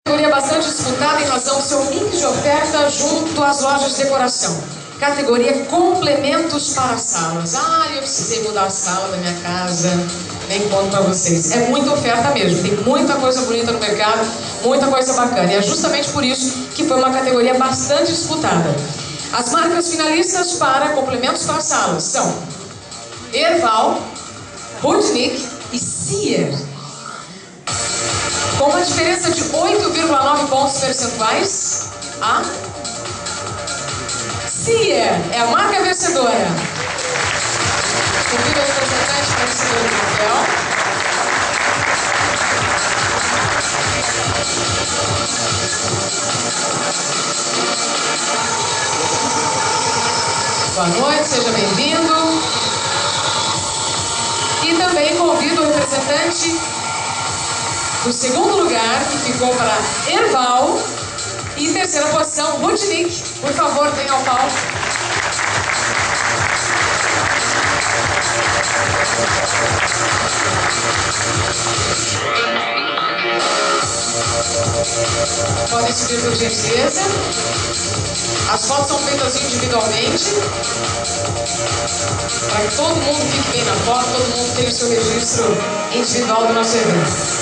Categoria bastante disputada em razão do seu mix de oferta junto às lojas de decoração. Categoria complementos para salas. Eu precisei mudar a sala da minha casa, nem conto para vocês. É muita oferta mesmo, tem muita coisa bonita no mercado, muita coisa bacana. E é justamente por isso que foi uma categoria bastante disputada. As marcas finalistas para complementos para salas são Erval, Rudnick e Cier. Com uma diferença de 8,9 pontos percentuais, a Cier é a marca vencedora. Convido o representante para receber o troféu. Boa noite, seja bem-vindo. E também convido o representante do segundo lugar, que ficou para Erval, e terceira posição, Rudnick. Por favor, venha ao palco. Podem subir por gentileza. As fotos são feitas individualmente, para que todo mundo fique bem na foto, todo mundo tenha o seu registro individual do nosso evento.